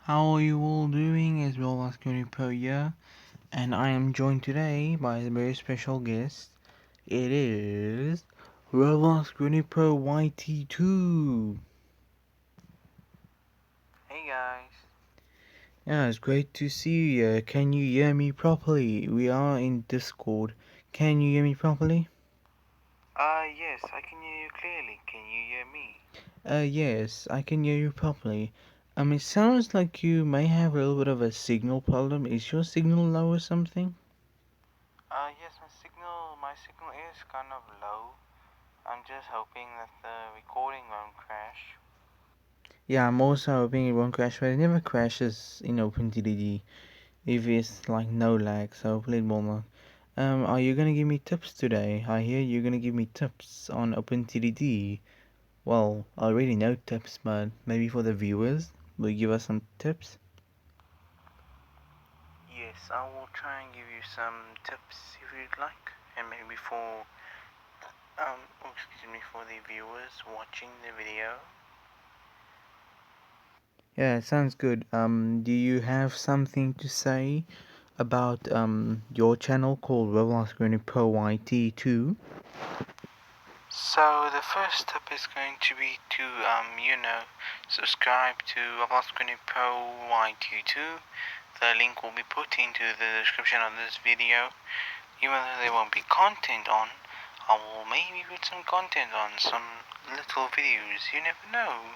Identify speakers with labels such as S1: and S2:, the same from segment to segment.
S1: How are you all doing? It's RobloxGrannyPro here, and I am joined today by a very special guest. It is RobloxGrannyPro YT2.
S2: Hey guys.
S1: Yeah, it's great to see you here. Can you hear me properly? We are in Discord. Can you hear me properly?
S2: Yes, I can hear you clearly. Can you hear me?
S1: Yes, I can hear you properly. It sounds like you may have a little bit of a signal problem. Is your signal low or something?
S2: Yes, my signal is kind of low. I'm just hoping that the recording won't crash.
S1: Yeah, I'm also hoping it won't crash, but it never crashes in OpenTTD if it's like no lag, so hopefully it will not. Are you gonna give me tips today? I hear you're gonna give me tips on OpenTTD. Well, I already know tips, but maybe for the viewers, will you give us some tips?
S2: Yes, I will try and give you some tips if you'd like, and maybe for the viewers watching the video.
S1: Yeah, sounds good. Do you have something to say about your channel called RobloxGrannyPro YT2?
S2: So the first tip is going to be to subscribe to RobloxGrannyPro YT2. The link will be put into the description of this video. Even though there won't be content on, I will maybe put some content on, some little videos, you never know.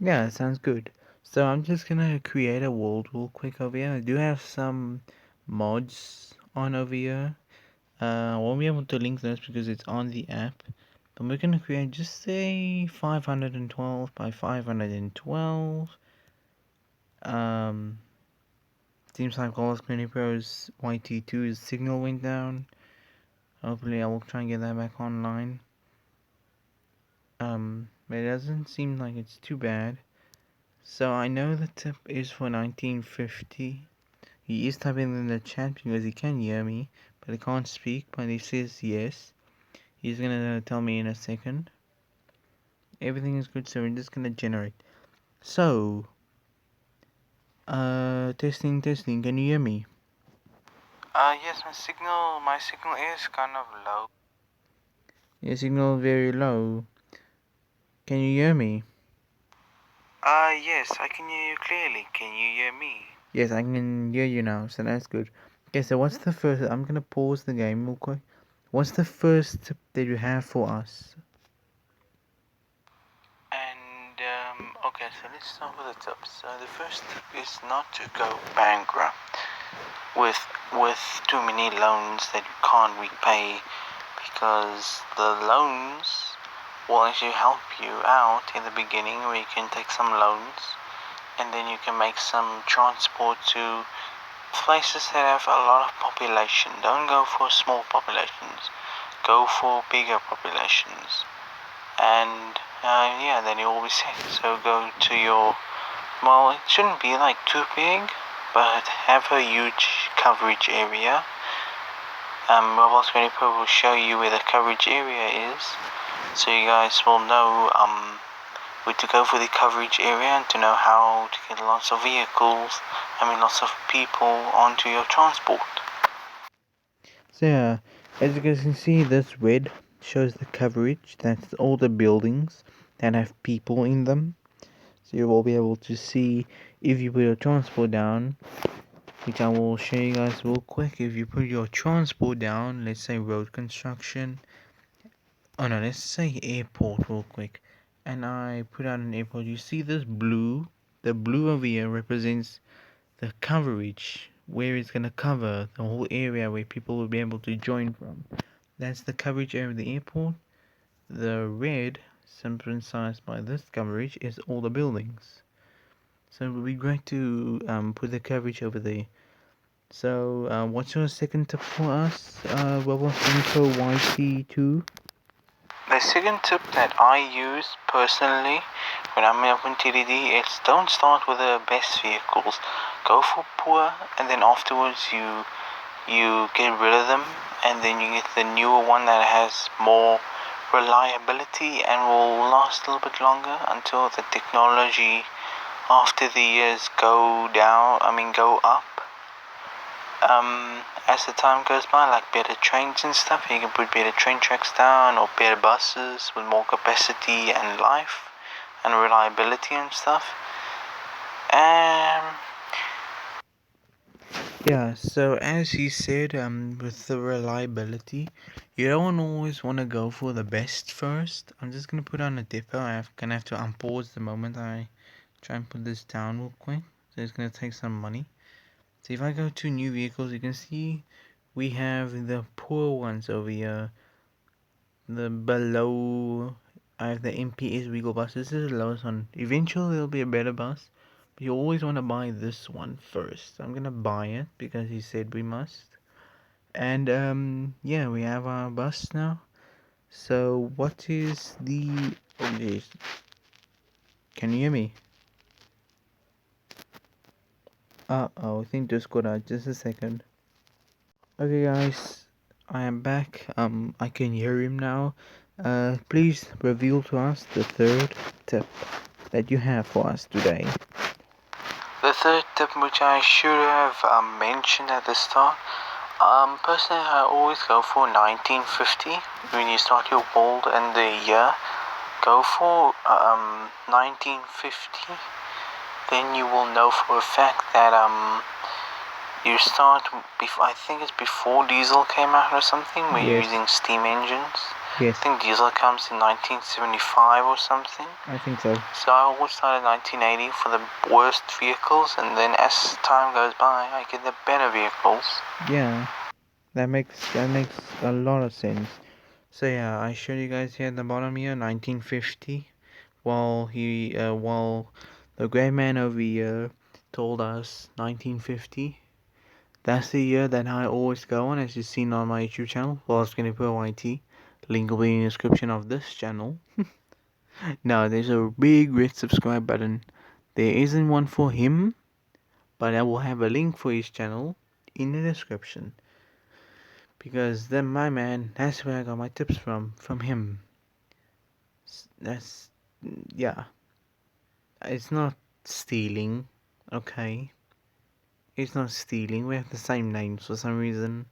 S1: Yeah, sounds good. So I'm just gonna create a world real quick over here. I do have some mods on over here. I won't be able to link those because it's on the app. But we're gonna create just say 512 by 512. Um, Seems like RobloxGrannyPro's YT2's signal went down. Hopefully I will try and get that back online. But it doesn't seem like it's too bad. So I know the tip is for 1950. He is typing in the chat because he can hear me, but he can't speak, but he says yes. He's gonna tell me in a second. Everything is good, so we're just gonna generate. So, testing, can you hear me?
S2: Yes, my signal is kind of low.
S1: Your signal is very low. Can you hear me?
S2: Yes, I can hear you clearly. Can you hear me?
S1: Yes, I can hear you now, so that's good. Okay, so what's the first, I'm gonna pause the game real quick. What's the first tip that you have for us?
S2: Okay, so let's start with the tips. The first tip is not to go bankrupt with too many loans that you can't repay, because the loans will actually help you out in the beginning, where you can take some loans and then you can make some transport to places that have a lot of population. Don't go for small populations, go for bigger populations, and yeah, then you will be set. So go to your, well, it shouldn't be like too big, but have a huge coverage area. RobloxGrannyPro will show you where the coverage area is, so you guys will know where to go for the coverage area and to know how to get lots of vehicles, lots of people onto your transport.
S1: So yeah, as you guys can see, this red shows the coverage. That's all the buildings that have people in them. So you will be able to see if you put your transport down, which I will show you guys real quick. If you put your transport down, let's say road construction, oh no, let's say airport real quick, and I put out an airport, you see this blue, the blue over here represents the coverage, where it's going to cover the whole area where people will be able to join from. That's the coverage area of the airport. The red, symbolized by this coverage, is all the buildings. So it would be great to put the coverage over there. So what's your second tip for us, RobloxGrannyPro YT2?
S2: The second tip that I use personally when I'm in OpenTTD is don't start with the best vehicles. Go for poor, and then afterwards you get rid of them, and then you get the newer one that has more reliability and will last a little bit longer until the technology after the years go up, as the time goes by, like better trains and stuff. You can put better train tracks down, or better buses with more capacity and life and reliability and stuff.
S1: Yeah, so as he said, with the reliability, you don't always want to go for the best first. I'm just gonna put on a dipper. I'm gonna have to unpause the moment I try and put this down real quick. So it's gonna take some money. So if I go to new vehicles, you can see we have the poor ones over here. The below, I have the MPS Regal bus. This is the lowest one. Eventually there'll be a better bus, but you always want to buy this one first. I'm gonna buy it because he said we must. And yeah, we have our bus now. So what is the... Oh jeez, can you hear me? Uh-oh, I think just got out. Just a second. Okay guys, I am back. I can hear him now. Please reveal to us the third tip that you have for us today.
S2: The third tip, which I should have mentioned at the start, personally I always go for 1950 when you start your build and the year. Go for 1950. Then you will know for a fact that you start before, I think it's before diesel came out or something, where you're using steam engines.
S1: Yes.
S2: I think diesel comes in 1975 or something.
S1: I think so.
S2: So I always start at 1980 for the worst vehicles, and then as time goes by, I get the better vehicles.
S1: Yeah, that makes a lot of sense. So yeah, I showed you guys here at the bottom here, 1950. While the great man over here told us 1950. That's the year that I always go on, as you've seen on my YouTube channel, RobloxGrannyPro YT. Link will be in the description of this channel. Now, there's a big red subscribe button. There isn't one for him, but I will have a link for his channel in the description. Because then my man, that's where I got my tips from him. That's, yeah. It's not stealing, okay? It's not stealing. We have the same names for some reason.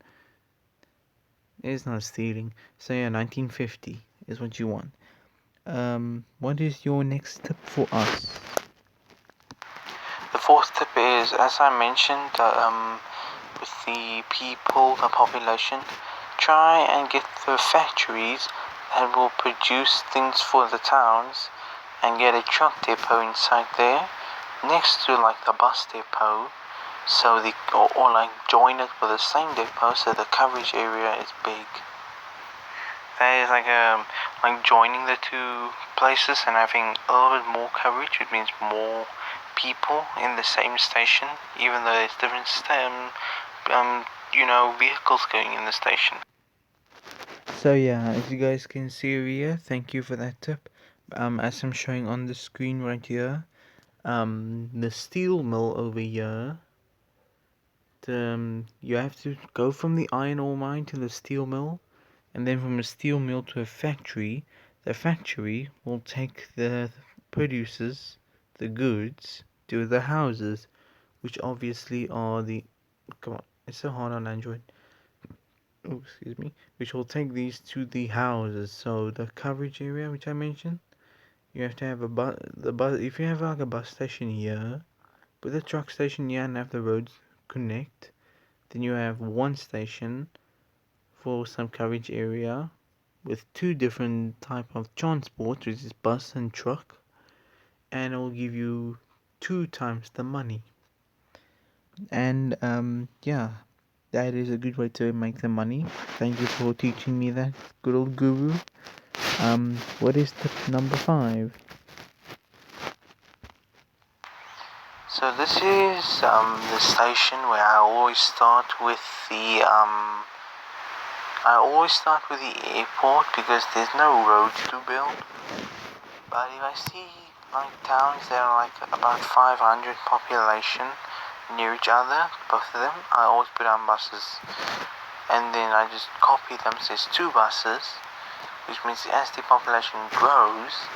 S1: It's not stealing. So yeah, 1950 is what you want. What is your next tip for us?
S2: The fourth tip is, as I mentioned, with the people, the population, try and get the factories that will produce things for the towns and get a truck depot inside there next to like the bus depot, so or like join it with the same depot so the coverage area is big. That is like joining the two places and having a little bit more coverage. It means more people in the same station, even though there's different vehicles going in the station.
S1: So yeah, as you guys can see over here, thank you for that tip. As I'm showing on the screen right here, the steel mill over here, you have to go from the iron ore mine to the steel mill, and then from a steel mill to a factory. The factory will take the produces the goods to the houses, which obviously are the... Come on, it's so hard on Android. Oh, excuse me. Which will take these to the houses. So the coverage area, which I mentioned, you have to have the bus. If you have like a bus station here, put the truck station here and have the roads connect, then you have one station for some coverage area with two different type of transport, which is bus and truck, and it will give you 2 times the money. And yeah, that is a good way to make the money. Thank you for teaching me that, good old guru. What is tip number 5?
S2: So this is the station where I always start with the airport, because there's no roads to build. But if I see like towns that are like about 500 population near each other, both of them, I always put on buses. And then I just copy them, so it's 2 buses, which means as the population grows,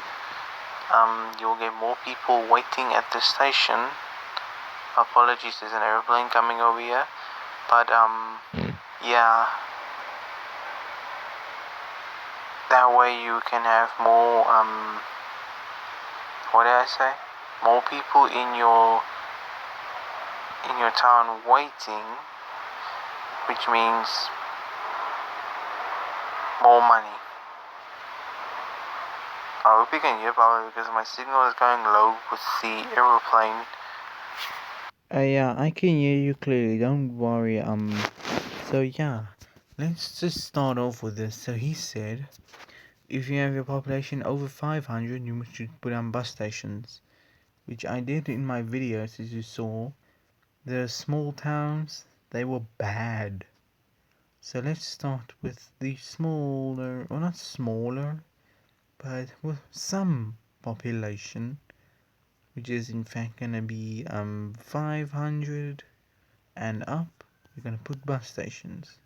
S2: you'll get more people waiting at the station. Apologies, there's an airplane coming over here. But yeah, that way you can have more what did I say? More people in your town waiting, which means more money. I hope you can hear probably because my signal is going low with the aeroplane.
S1: Yeah, I can hear you clearly, don't worry. So yeah, let's just start off with this. So he said, if you have your population over 500, you should put on bus stations, which I did in my videos, as you saw. The small towns, they were bad. So let's start with the smaller, or not smaller, but with some population, which is in fact gonna be 500 and up. We're gonna put bus stations.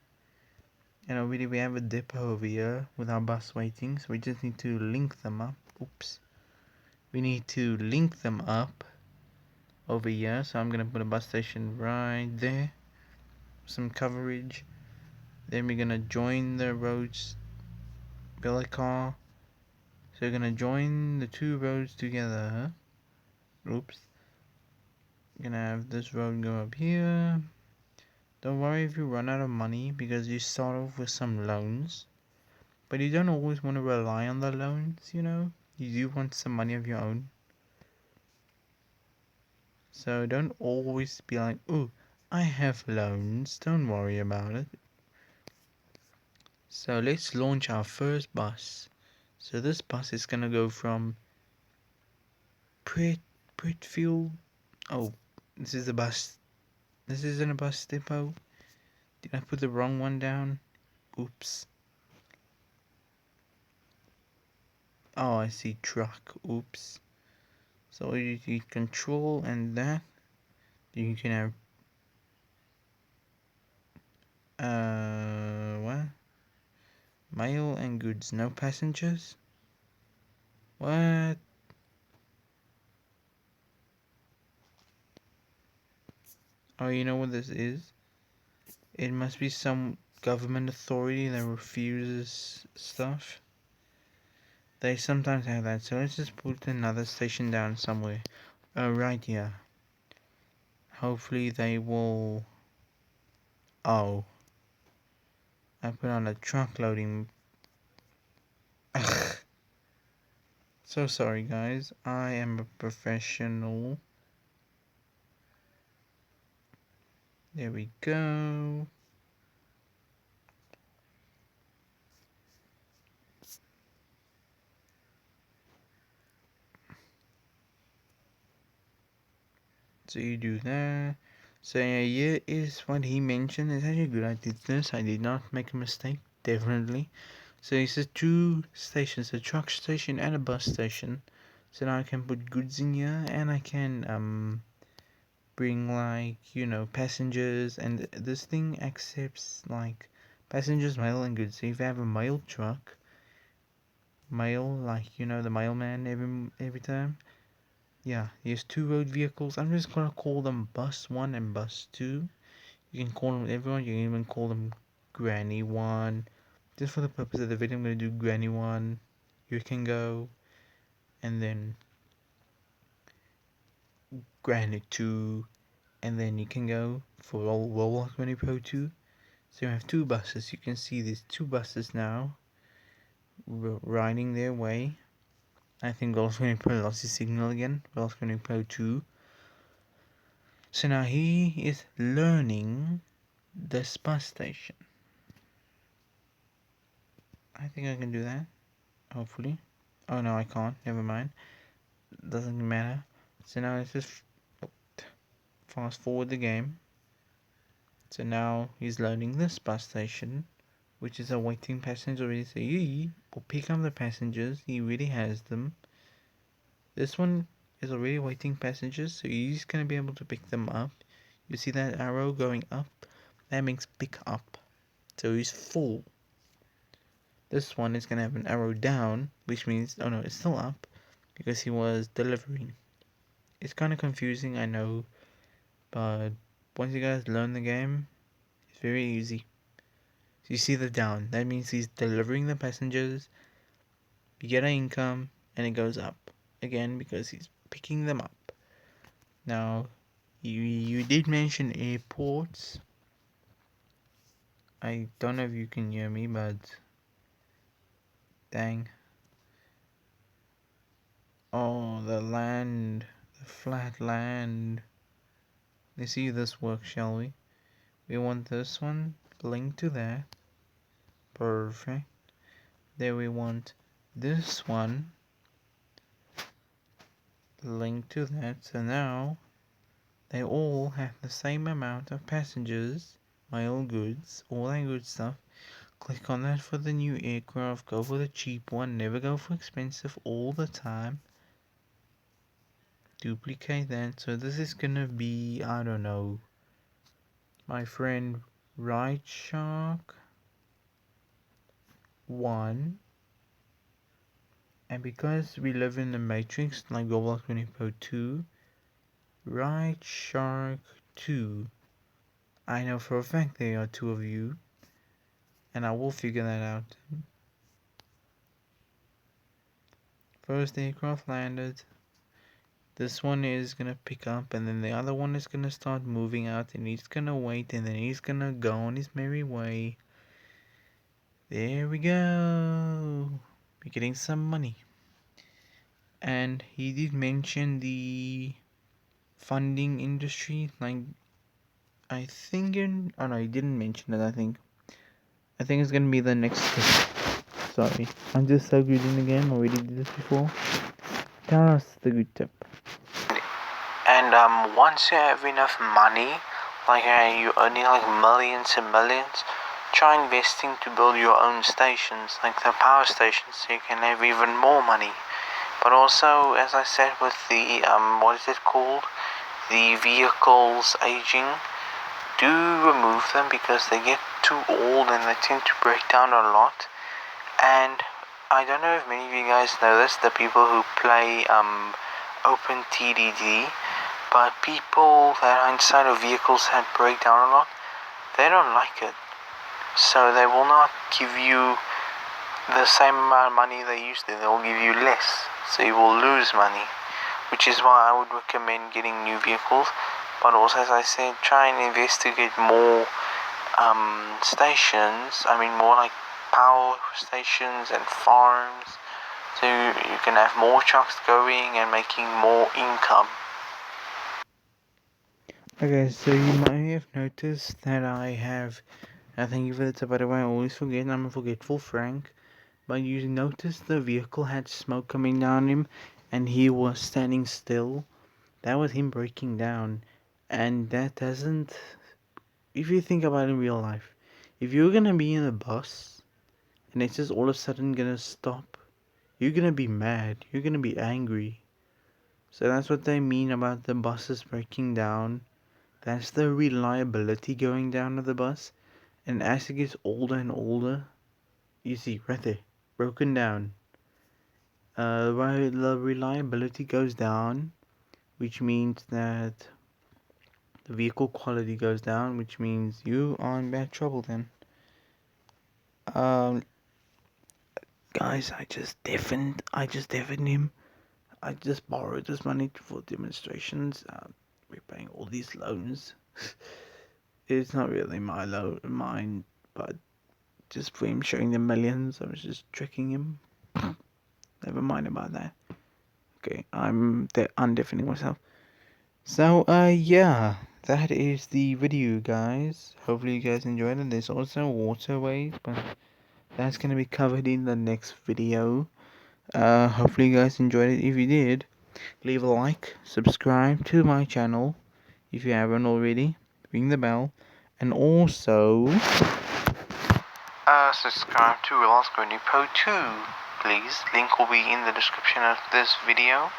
S1: And already we have a depot over here with our bus waiting, so we just need to link them up. Oops. We need to link them up over here, so I'm gonna put a bus station right there. Some coverage. Then we're gonna join the roads, build a car. So we're gonna join the two roads together. Oops. Gonna have this road go up here. Don't worry if you run out of money because you start off with some loans. But you don't always want to rely on the loans, you know? You do want some money of your own. So don't always be like, oh, I have loans. Don't worry about it. So let's launch our first bus. So this bus is gonna go from Pritfield. Oh, this is a bus. This isn't a bus depot. Did I put the wrong one down? Oops. Oh, I see truck. Oops. So you control and that. You can have what? Mail and goods, no passengers? What? Oh, you know what this is? It must be some government authority that refuses stuff. They sometimes have that, so let's just put another station down somewhere. Right here. Hopefully they will... Oh. I put on a truck loading... So sorry guys, I am a professional. There we go. So you do that. So yeah, here is what he mentioned. It's actually good I did this. I did not make a mistake. Definitely. So he says two stations, a truck station and a bus station. So now I can put goods in here and I can bring like, you know, passengers, and this thing accepts like passengers, mail and goods. So if you have a mail truck, mail, like, you know, the mailman every time. Yeah, there's two road vehicles. I'm just gonna call them bus 1 and bus 2. You can call them everyone. You can even call them Granny 1. Just for the purpose of the video, I'm gonna do Granny 1. You can go, and then Granny 2, and then you can go for RobloxGrannyPro 2. So you have two buses. You can see these two buses now riding their way. I think RobloxGrannyPro lost his signal again. RobloxGrannyPro 2. So now he is learning this bus station. I think I can do that. Hopefully. Oh no, I can't. Never mind. Doesn't matter. So now let's just fast forward the game. So now he's loading this bus station, which is awaiting passengers already. So he will pick up the passengers. He already has them. This one is already awaiting passengers, so he's gonna be able to pick them up. You see that arrow going up? That means pick up. So he's full. This one is gonna have an arrow down, which means, oh no, it's still up, because he was delivering. It's kind of confusing, I know, but once you guys learn the game, it's very easy. So you see the down, that means he's delivering the passengers, you get an income, and it goes up again because he's picking them up. Now, you did mention airports. I don't know if you can hear me, but dang. Oh, the land, the flat land. Let's see this work, shall we? We want this one linked to that. Perfect. There we want this one linked to that. So now they all have the same amount of passengers, mail goods, all that good stuff. Click on that for the new aircraft. Go for the cheap one. Never go for expensive all the time. Duplicate that. So this is gonna be, I don't know, my friend Right Shark 1. And because we live in the Matrix like RobloxGrannyPro YT2, Right Shark 2. I know for a fact there are two of you, and I will figure that out. First aircraft landed. This one is gonna pick up, and then the other one is gonna start moving out, and he's gonna wait, and then he's gonna go on his merry way. There we go. We're getting some money. And he did mention the funding industry, like I think oh no, he didn't mention it. I think it's gonna be the next step. Sorry, I'm just so good in the game. I already did this before. Tell us the good tip.
S2: And once you have enough money, like you're earning like millions and millions, try investing to build your own stations, like the power stations, so you can have even more money. But also, as I said, with the what is it called? The vehicles aging, do remove them because they get too old and they tend to break down a lot. And I don't know if many of you guys know this, the people who play OpenTTD, but people that are inside of vehicles that break down a lot, they don't like it. So they will not give you the same amount of money they used to. They will give you less, so you will lose money, which is why I would recommend getting new vehicles. But also, as I said, try and investigate more stations. I mean, more like power stations and farms, so you can have more trucks going and making more income.
S1: Okay, so you might have noticed that thank you for the tip, by the way, I always forget, I'm a forgetful Frank, but you noticed the vehicle had smoke coming down him, and he was standing still. That was him breaking down, and that doesn't, if you think about it in real life, if you're gonna be in a bus, and it's just all of a sudden gonna stop, you're gonna be mad, you're gonna be angry. So that's what they mean about the buses breaking down. That's the reliability going down of the bus. And as it gets older and older, you see right there, broken down. The reliability goes down, which means that the vehicle quality goes down, which means you are in bad trouble then. Guys, I just deafened him. I just borrowed this money for demonstrations. We're paying all these loans. It's not really mine, but just for him showing the millions, I was just tricking him. Never mind about that. Okay, I'm undeafening myself. So, yeah, that is the video, guys. Hopefully you guys enjoyed it. There's also waterways, but that's gonna be covered in the next video. Hopefully you guys enjoyed it. If you did, leave a like, subscribe to my channel if you haven't already, ring the bell, and also
S2: subscribe to RobloxGrannyPro YT2, please. Link will be in the description of this video.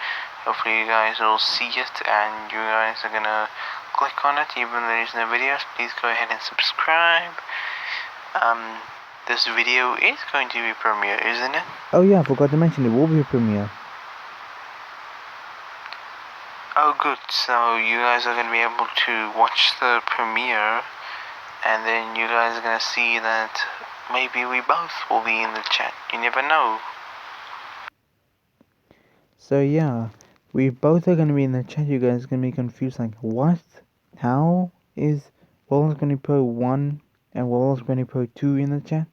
S2: Hopefully you guys will see it and you guys are gonna click on it even though there's no videos. Please go ahead and subscribe. This video is going to be premiere, isn't it?
S1: oh yeah, I forgot to mention it will be a premiere.
S2: Oh, good. So you guys are gonna be able to watch the premiere, and then you guys are gonna see that maybe we both will be in the chat. You never know.
S1: So yeah, we both are gonna be in the chat. You guys are gonna be confused, like what? How is RobloxGrannyPro 1 and RobloxGrannyPro 2 in the chat?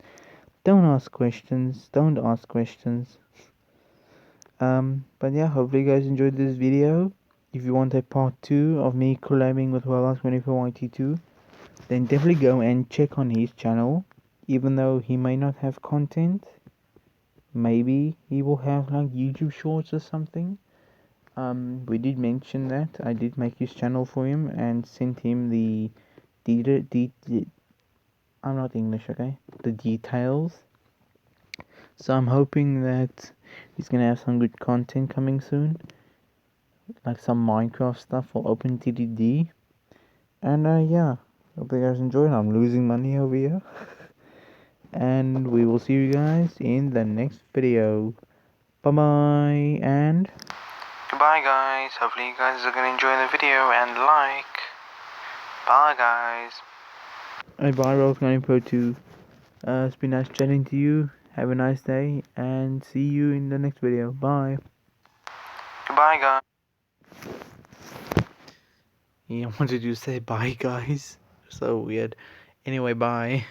S1: Don't ask questions. Don't ask questions. But yeah, hopefully you guys enjoyed this video. If you want a part 2 of me collabing with RobloxGrannyPro YT2, then definitely go and check on his channel. Even though he may not have content, maybe he will have like YouTube shorts or something. We did mention that. I did make his channel for him and sent him the I'm not English, okay? The details. So I'm hoping that he's gonna have some good content coming soon, like some Minecraft stuff for OpenTTD. And yeah, hope you guys enjoyed. I'm losing money over here. And we will see you guys in the next video. Bye bye and
S2: Goodbye, guys. Hopefully you guys are gonna enjoy the video and like. Bye, guys.
S1: bye, RobloxGrannyPro 2. It's been nice chatting to you. Have a nice day and see you in the next video. Bye.
S2: Goodbye, guys.
S1: Yeah, I wanted to say bye, guys. So weird. Anyway, bye.